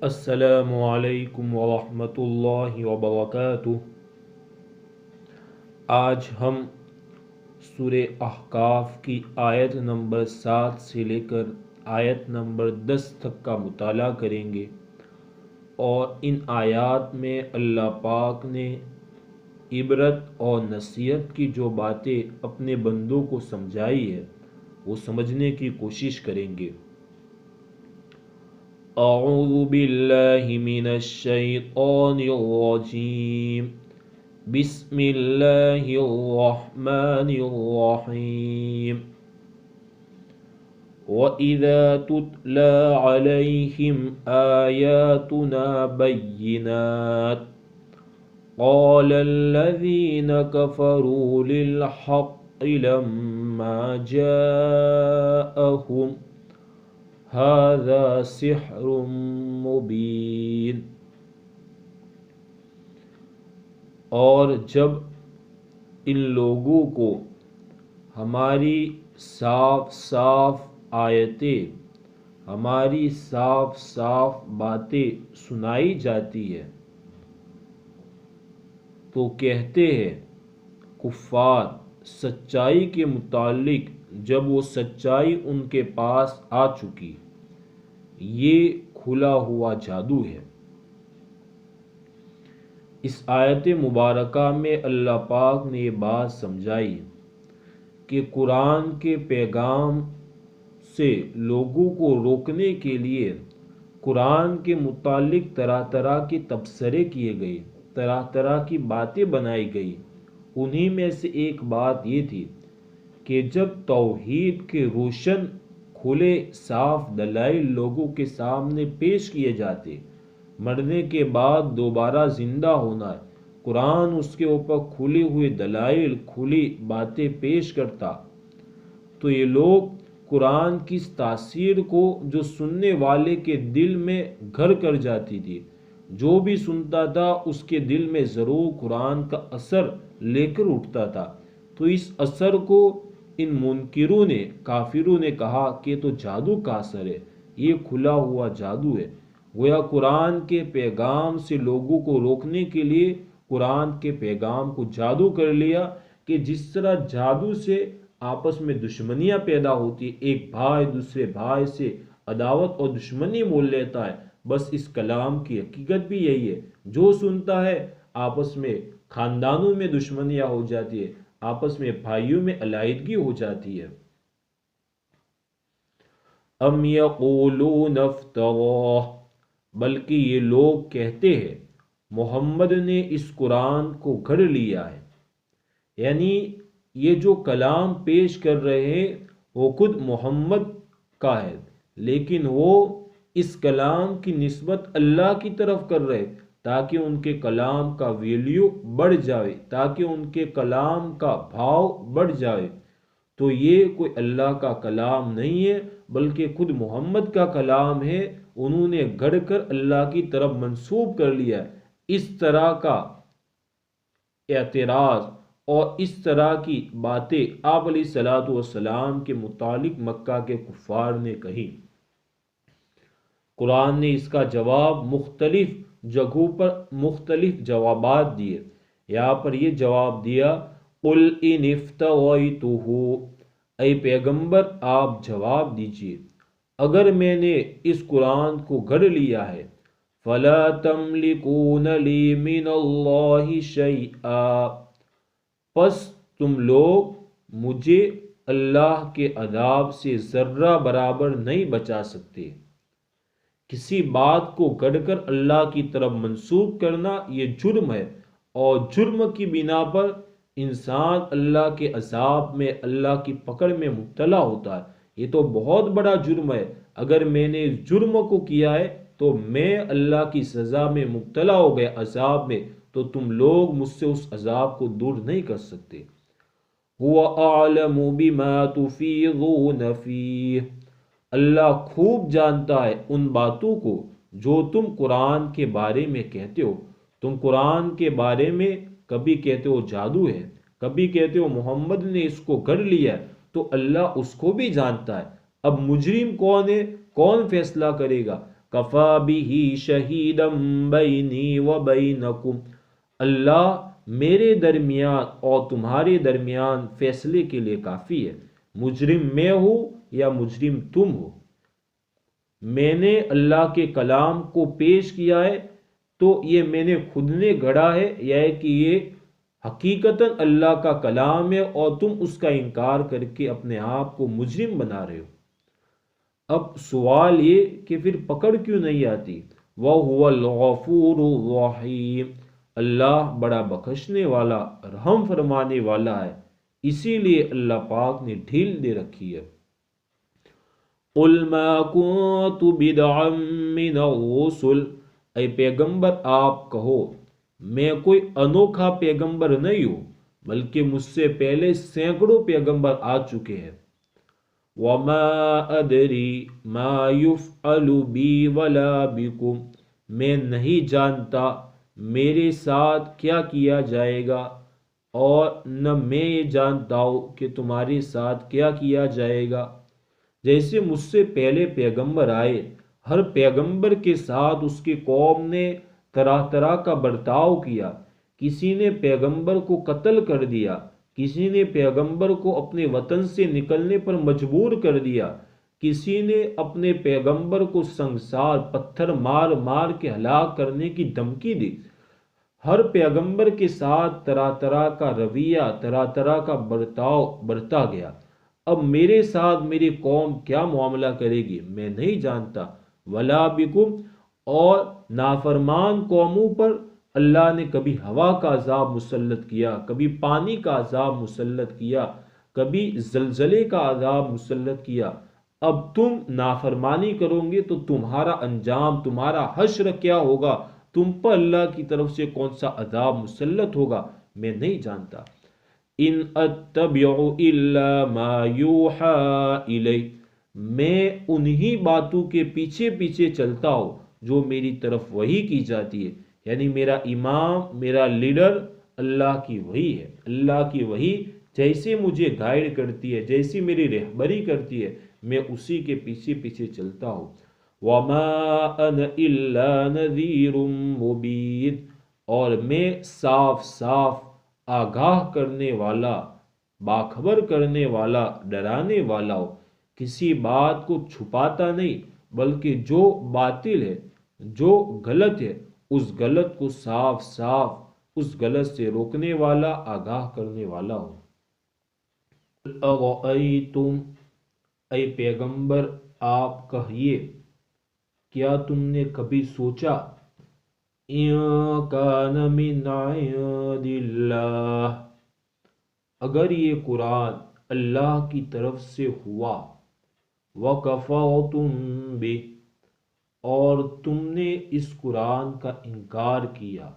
السلام علیکم ورحمۃ اللہ وبرکاتہ۔ آج ہم سورہ احقاف کی آیت نمبر 7 سے لے کر آیت نمبر 10 تک کا مطالعہ کریں گے، اور ان آیات میں اللہ پاک نے عبرت اور نصیحت کی جو باتیں اپنے بندوں کو سمجھائی ہے وہ سمجھنے کی کوشش کریں گے۔ اعوذ باللہ من الشیطان الرجیم، بسم اللہ الرحمن الرحیم۔ وَإِذَا تُتْلَى عَلَيْهِمْ آيَاتُنَا بَيِّنَاتٍ قَالَ الَّذِينَ كَفَرُوا لِلْحَقِّ لَمَّا جَاءَهُمْ هَذَا سِحْرٌ مُبِينٌ۔ اور جب ان لوگوں کو ہماری صاف صاف آیتیں، ہماری صاف صاف باتیں سنائی جاتی ہے تو کہتے ہیں کفار سچائی کے متعلق، جب وہ سچائی ان کے پاس آ چکی، یہ کھلا ہوا جادو ہے۔ اس آیت مبارکہ میں اللہ پاک نے یہ بات سمجھائی کہ قرآن کے پیغام سے لوگوں کو روکنے کے لیے قرآن کے متعلق طرح طرح کے تبصرے کیے گئے، طرح طرح کی باتیں بنائی گئی۔ انہی میں سے ایک بات یہ تھی کہ جب توحید کے روشن کھلے صاف دلائل لوگوں کے سامنے پیش کیے جاتے، مرنے کے بعد دوبارہ زندہ ہونا، قرآن اس کے اوپر کھلے ہوئے دلائل، کھلی باتیں پیش کرتا، تو یہ لوگ قرآن کی اس تاثیر کو جو سننے والے کے دل میں گھر کر جاتی تھی، جو بھی سنتا تھا اس کے دل میں ضرور قرآن کا اثر لے کر اٹھتا تھا، تو اس اثر کو ان منکروں نے، کافروں نے کہا کہ یہ تو جادو کا اثر ہے، یہ کھلا ہوا جادو ہے۔ گویا قرآن کے پیغام سے لوگوں کو روکنے کے لیے قرآن کے پیغام کو جادو کر لیا، کہ جس طرح جادو سے آپس میں دشمنیاں پیدا ہوتی، ایک بھائی دوسرے بھائی سے عداوت اور دشمنی مول لیتا ہے، بس اس کلام کی حقیقت بھی یہی ہے، جو سنتا ہے آپس میں خاندانوں میں دشمنیاں ہو جاتی ہے، آپس میں بھائیوں میں علیحدگی ہو جاتی ہے۔ ام یقولون افتراہ، بلکہ یہ لوگ کہتے ہیں محمد نے اس قرآن کو گھڑ لیا ہے، یعنی یہ جو کلام پیش کر رہے ہیں وہ خود محمد کا ہے، لیکن وہ اس کلام کی نسبت اللہ کی طرف کر رہے تاکہ ان کے کلام کا ویلیو بڑھ جائے، تاکہ ان کے کلام کا بھاؤ بڑھ جائے۔ تو یہ کوئی اللہ کا کلام نہیں ہے بلکہ خود محمد کا کلام ہے، انہوں نے گھڑ کر اللہ کی طرف منسوب کر لیا۔ اس طرح کا اعتراض اور اس طرح کی باتیں آپ علیہ الصلوۃ والسلام کے متعلق مکہ کے کفار نے کہی۔ قرآن نے اس کا جواب مختلف جگہوں پر مختلف جوابات دیے۔ یہاں پر یہ جواب دیا، قُلْ إِنِ افْتَرَيْتُهُ، اے پیغمبر آپ جواب دیجئے اگر میں نے اس قرآن کو گھڑ لیا ہے، فَلَا تَمْلِكُونَ لِي مِنَ اللَّهِ شَيْئًا، پس تم لوگ مجھے اللہ کے عذاب سے ذرہ برابر نہیں بچا سکتے۔ کسی بات کو گھڑ کر اللہ کی طرف منسوب کرنا یہ جرم ہے، اور جرم کی بنا پر انسان اللہ کے عذاب میں، اللہ کی پکڑ میں مبتلا ہوتا ہے۔ یہ تو بہت بڑا جرم ہے، اگر میں نے اس جرم کو کیا ہے تو میں اللہ کی سزا میں مبتلا ہو گیا، عذاب میں، تو تم لوگ مجھ سے اس عذاب کو دور نہیں کر سکتے۔ هُوَ أَعْلَمُ بِمَا تُفِيضُونَ فِيهِ، اللہ خوب جانتا ہے ان باتوں کو جو تم قرآن کے بارے میں کہتے ہو۔ تم قرآن کے بارے میں کبھی کہتے ہو جادو ہے، کبھی کہتے ہو محمد نے اس کو گھڑ لیا ہے، تو اللہ اس کو بھی جانتا ہے۔ اب مجرم کون ہے، کون فیصلہ کرے گا؟ کفا بہ شہیدا بینی و بینکم، اللہ میرے درمیان اور تمہارے درمیان فیصلے کے لیے کافی ہے، مجرم میں ہوں یا مجرم تم ہو۔ میں نے اللہ کے کلام کو پیش کیا ہے تو یہ میں نے خود نے گھڑا ہے یا کہ یہ حقیقتاً اللہ کا کلام ہے اور تم اس کا انکار کر کے اپنے آپ کو مجرم بنا رہے ہو۔ اب سوال یہ کہ پھر پکڑ کیوں نہیں آتی؟ وَهُوَ الْغَفُورُ الرَّحِيمُ، اللہ بڑا بخشنے والا رحم فرمانے والا ہے، اسی لیے اللہ پاک نے ڈھیل دے رکھی ہے۔ قُلْ مَا كُنْتُ بِدْعًا مِّنَ الرُّسُلِ، اے پیغمبر آپ کہو میں کوئی انوکھا پیغمبر نہیں ہوں، بلکہ مجھ سے پہلے سینکڑوں پیغمبر آ چکے ہیں۔ وَمَا أَدْرِي مَا يُفْعَلُ بِي وَلَا بِكُمْ، میں نہیں جانتا میرے ساتھ کیا کیا جائے گا اور نہ میں یہ جانتا ہوں کہ تمہارے ساتھ کیا کیا جائے گا۔ جیسے مجھ سے پہلے پیغمبر آئے، ہر پیغمبر کے ساتھ اس کی قوم نے طرح طرح کا برتاؤ کیا، کسی نے پیغمبر کو قتل کر دیا، کسی نے پیغمبر کو اپنے وطن سے نکلنے پر مجبور کر دیا، کسی نے اپنے پیغمبر کو سنگسار پتھر مار مار کے ہلاک کرنے کی دھمکی دی۔ ہر پیغمبر کے ساتھ طرح طرح کا رویہ، طرح طرح کا برتاؤ برتا گیا۔ اب میرے ساتھ میری قوم کیا معاملہ کرے گی میں نہیں جانتا۔ ولا بکم، اور نافرمان قوموں پر اللہ نے کبھی ہوا کا عذاب مسلط کیا، کبھی پانی کا عذاب مسلط کیا، کبھی زلزلے کا عذاب مسلط کیا۔ اب تم نافرمانی کرو گے تو تمہارا انجام، تمہارا حشر کیا ہوگا، تم پر اللہ کی طرف سے کون سا عذاب مسلط ہوگا میں نہیں جانتا۔ ان اتبع الا ما یوحى الی، میں انہی باتوں کے پیچھے پیچھے چلتا ہوں جو میری طرف وحی کی جاتی ہے، یعنی میرا امام، میرا لیڈر اللہ کی وحی ہے۔ اللہ کی وحی جیسے مجھے گائیڈ کرتی ہے، جیسی میری رہبری کرتی ہے، میں اسی کے پیچھے پیچھے چلتا ہوں۔ وما انا الا نذیر مبین، اور میں صاف صاف آگاہ کرنے والا، باخبر کرنے والا، ڈرانے والا ہوں، کسی بات کو چھپاتا نہیں، بلکہ جو باطل ہے، جو غلط ہے، اس غلط کو صاف صاف اس غلط سے روکنے والا، آگاہ کرنے والا ہوں۔ اَرَأَيْتُمْ، اے پیغمبر آپ کہیے کیا تم نے کبھی سوچا، اِن کَانَ مِنْ عِنْدِ اللَّهِ، اگر یہ قرآن اللہ کی طرف سے ہوا، وَكَفَرْتُمْ بِهِ، اور تم نے اس قرآن کا انکار کیا۔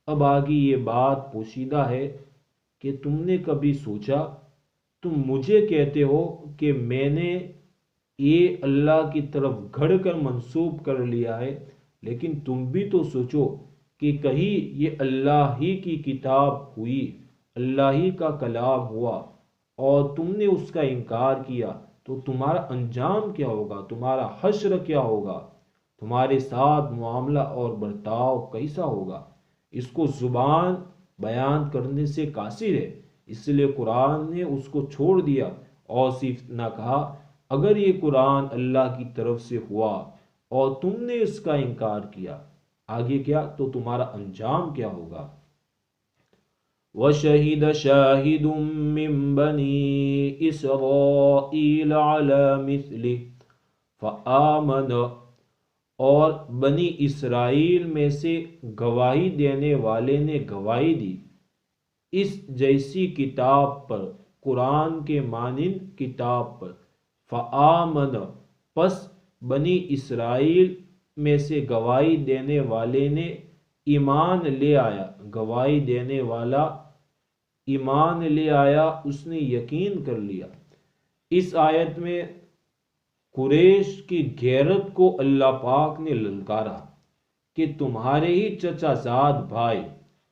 اب آگے یہ بات پوشیدہ ہے کہ تم نے کبھی سوچا، تم مجھے کہتے ہو کہ میں نے یہ اللہ کی طرف گھڑ کر منسوب کر لیا ہے، لیکن تم بھی تو سوچو کہ کہیں یہ اللہ ہی کی کتاب ہوئی، اللہ ہی کا کلام ہوا اور تم نے اس کا انکار کیا تو تمہارا انجام کیا ہوگا، تمہارا حشر کیا ہوگا، تمہارے ساتھ معاملہ اور برتاؤ کیسا ہوگا۔ اس کو زبان بیان کرنے سے قاصر ہے، اس لیے قرآن نے اس کو چھوڑ دیا اور صرف نہ کہا اگر یہ قرآن اللہ کی طرف سے ہوا اور تم نے اس کا انکار کیا، آگے کیا تو تمہارا انجام کیا ہوگا۔ وَشَهِدَ شَاهِدٌ مِّن بَنِي إِسْرَائِيلَ عَلَى مِثْلِهِ فَآمَنَ، اور بنی اسرائیل میں سے گواہی دینے والے نے گواہی دی اس جیسی کتاب پر، قرآن کے مانند کتاب پر۔ فآمن، پس بنی اسرائیل میں سے گواہی دینے والے نے ایمان لے آیا، گواہی دینے والا ایمان لے آیا، اس نے یقین کر لیا۔ اس آیت میں قریش کی غیرت کو اللہ پاک نے للکارا کہ تمہارے ہی چچا زاد بھائی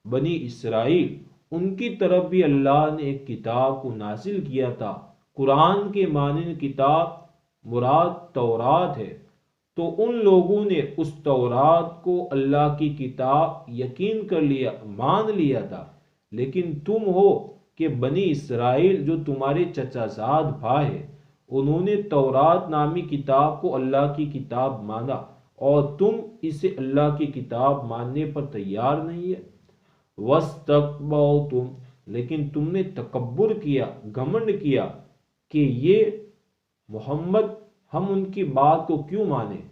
بنی اسرائیل، ان کی طرف بھی اللہ نے ایک کتاب کو نازل کیا تھا، قرآن کے مانند کتاب، مراد تورات ہے، تو ان لوگوں نے اس تورات کو اللہ کی کتاب یقین کر لیا، مان لیا تھا، لیکن تم ہو کہ بنی اسرائیل جو تمہارے چچا زاد بھائی ہے، انہوں نے تورات نامی کتاب کو اللہ کی کتاب مانا اور تم اسے اللہ کی کتاب ماننے پر تیار نہیں ہے۔ وَاسْتَكْبَرْتُمْ، لیکن تم نے تکبر کیا، گھمنڈ کیا کہ یہ محمد ہم ان کی بات کو کیوں مانیں؟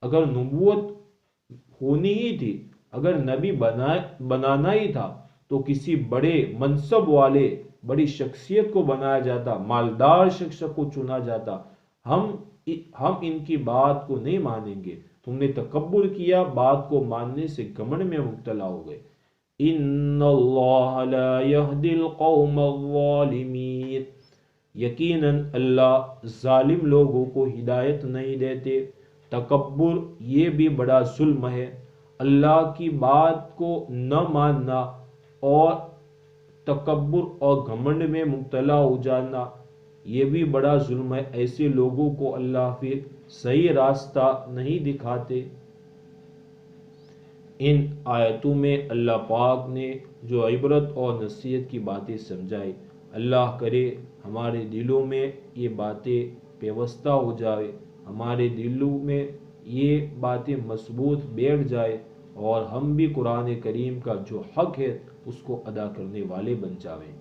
اگر نبوت ہونی ہی تھی، اگر نبی بنانا ہی تھا تو کسی بڑے منصب والے، بڑی شخصیت کو بنایا جاتا، مالدار شخص کو چنا جاتا۔ ہم ان کی بات کو نہیں مانیں گے۔ تم نے تکبر کیا، بات کو ماننے سے گھمنڈ میں مبتلا ہو گئے۔ ان اللہ لا یہدی القوم الظالمین، یقیناً اللہ ظالم لوگوں کو ہدایت نہیں دیتے۔ تکبر یہ بھی بڑا ظلم ہے، اللہ کی بات کو نہ ماننا اور تکبر اور گھمنڈ میں مبتلا ہو جانا یہ بھی بڑا ظلم ہے۔ ایسے لوگوں کو اللہ پھر صحیح راستہ نہیں دکھاتے۔ ان آیتوں میں اللہ پاک نے جو عبرت اور نصیحت کی باتیں سمجھائی، اللہ کرے ہمارے دلوں میں یہ باتیں پیوستہ ہو جائے، ہمارے دلوں میں یہ باتیں مضبوط بیٹھ جائے اور ہم بھی قرآن کریم کا جو حق ہے اس کو ادا کرنے والے بن جاویں۔